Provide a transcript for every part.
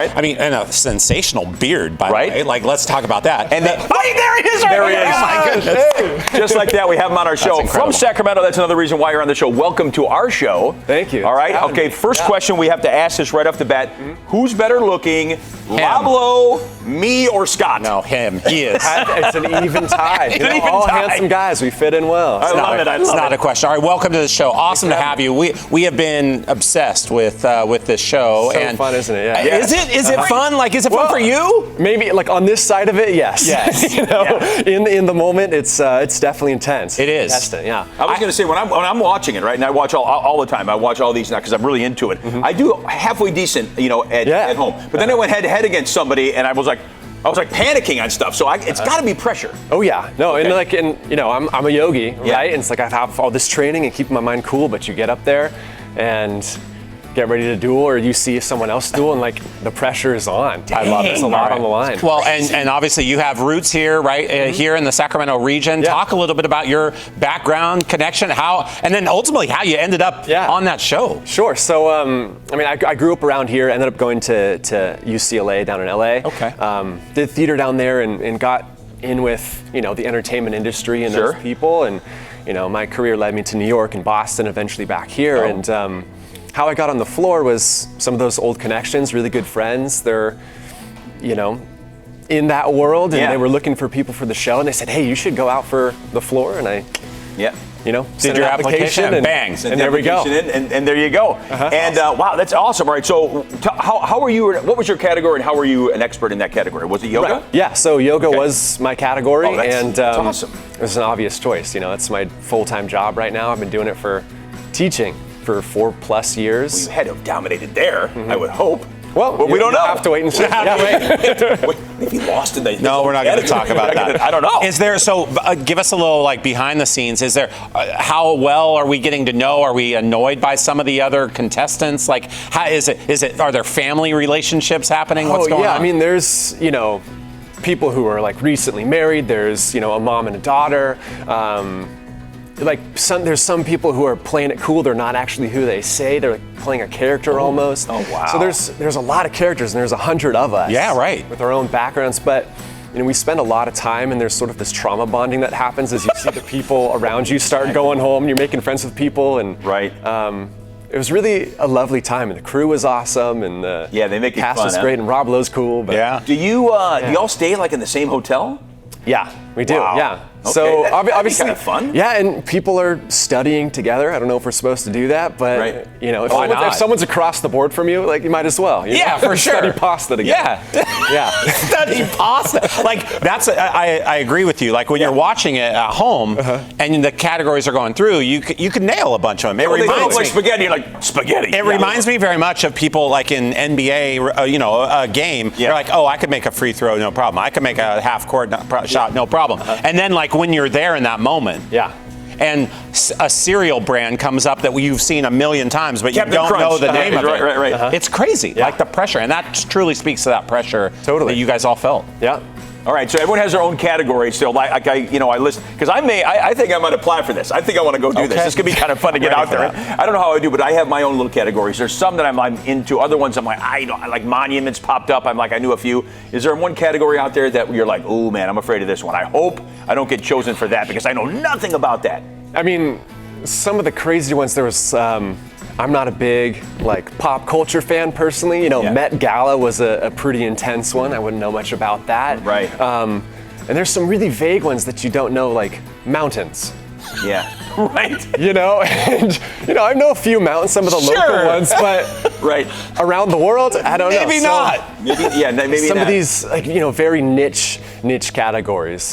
Right. I mean, and a sensational beard, by Right. the way. Like, let's talk about that. And wait, there he is! Right there he here. is. Oh my goodness! Just like that, we have him on our show from Sacramento. That's another reason why you're on the show. Welcome to our show. Thank you. All right. Okay. First question we have to ask this right off the bat: who's better looking, Rob Lowe, me, or Scott? No, him. He is. It's an even tie. It's an even all tie. handsome guys. We fit in well. I love it. It's not a question. All right, welcome to the show. Awesome to have you. We have been obsessed with this show. So and fun, isn't it? Yeah. Is it fun? Like, is it fun for you? Maybe like on this side of it, yes. Yes. You know, in the moment, it's definitely intense. It is. Contestant, yeah. I was going to say when I'm watching it, right, and I watch all the time. I watch all these now because I'm really into it. I do halfway decent, at home. But then I went head to head against somebody, and I was like panicking on stuff. So it's got to be pressure. Oh yeah, no, and I'm a yogi, right? And it's like I have all this training and keeping my mind cool, but you get up there and get ready to duel, or you see someone else duel, and like the pressure is on. I love it. There's a lot on the line. Well, and obviously you have roots here, right? Here in the Sacramento region. Yeah. Talk a little bit about your background, connection, and then ultimately how you ended up on that show. Sure. So, I grew up around here. Ended up going to UCLA down in LA. Okay. Did theater down there and got in with the entertainment industry and those people, and my career led me to New York and Boston, eventually back here, and. How I got on the floor was some of those old connections, really good friends. They're, in that world, and they were looking for people for the show, and they said, "Hey, you should go out for the floor." And I, did your application and bang, and there we go. And there you go. And wow, that's awesome. All right, so how were you? What was your category, and how were you an expert in that category? Was it yoga? Right. Yeah, so yoga was my category, that's awesome. It was an obvious choice. It's my full-time job right now. I've been doing it for teaching for 4+ years. Well, you had to have dominated there, I would hope. Well, we don't know. Have to wait and see. If he lost in the no, we're not going to talk about that. I don't know. Is there give us a little behind the scenes? Is there how well are we getting to know? Are we annoyed by some of the other contestants? Like, how is it? Are there family relationships happening? What's going on? I mean, there's people who are recently married. There's a mom and a daughter. There's some people who are playing it cool. They're not actually who they say. They're playing a character almost. Oh wow! So there's a lot of characters, and there's 100 of us. Yeah, right. With our own backgrounds, but we spend a lot of time, and there's sort of this trauma bonding that happens as you see the people around you start going home. And you're making friends with people, and it was really a lovely time, and the crew was awesome, and they make it cast fun, was great, and Rob Lowe's cool. But do you all stay in the same hotel? Yeah, we do. Wow. Yeah. Okay, so that'd obviously, be kind of fun. Yeah, and people are studying together. I don't know if we're supposed to do that, but if someone's across the board from you, you might as well. For sure. Study pasta together. Yeah. Study pasta. I agree with you. Like when you're watching it at home and the categories are going through, you could nail a bunch of them. It reminds me spaghetti. You're like spaghetti. It reminds me very much of people like in NBA, a game. They're like, oh, I could make a free throw, no problem. I could make a half court shot, no problem. And then when you're there in that moment, and a cereal brand comes up that you've seen a million times, but Captain you don't Crunch. know the name of it. Right. It's crazy, the pressure, and that truly speaks to that pressure that you guys all felt. Yeah. All right, so everyone has their own category still. I listen because I think I might apply for this. I think I want to go do this. This could be kind of fun to get out there. I don't know how I do, but I have my own little categories. There's some that I'm into. Other ones I'm like, I like monuments popped up. I'm like, I knew a few. Is there one category out there that you're like, oh man, I'm afraid of this one. I hope I don't get chosen for that because I know nothing about that. I mean, some of the crazy ones. There was. I'm not a big pop culture fan personally. Met Gala was a pretty intense one. I wouldn't know much about that. Right. And there's some really vague ones that you don't know, like mountains. Yeah. Right. And I know a few mountains, some of the local ones, but around the world, I don't know. Maybe not. Maybe some not. of these very niche categories.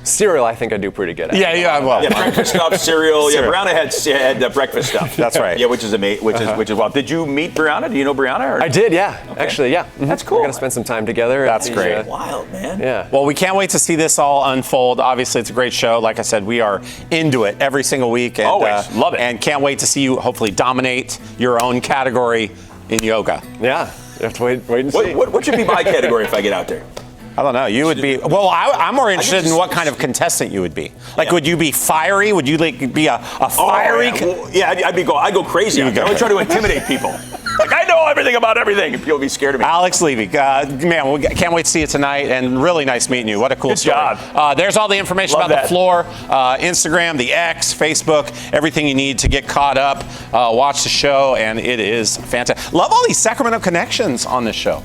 Cereal, I think I do pretty good at. Breakfast stuff, cereal. Yeah, Brianna had breakfast stuff. That's right. Yeah, which is amazing. Which is well. Did you meet Brianna? Do you know Brianna? I did. Yeah. Okay. Actually, yeah. Mm-hmm. That's cool. We're gonna spend some time together. That's great. Wild, man. Yeah. Well, we can't wait to see this all unfold. Obviously, it's a great show. Like I said, we are into it every single week. And, always love it. And can't wait to see you hopefully dominate your own category in yoga. Yeah. You have to wait and see. What should be my category if I get out there? I don't know. You would be. Well, I'm more interested in what kind of contestant you would be. Would you be fiery? Would you be a fiery? I'd go crazy. I would try to intimidate people. Like, I know everything about everything, and people be scared of me. Alex Levy, man, we can't wait to see you tonight, and really nice meeting you. What a cool Good story. job. There's all the information Love about that. the floor, Instagram, the X, Facebook, everything you need to get caught up. Watch the show, and it is fantastic. Love all these Sacramento connections on this show.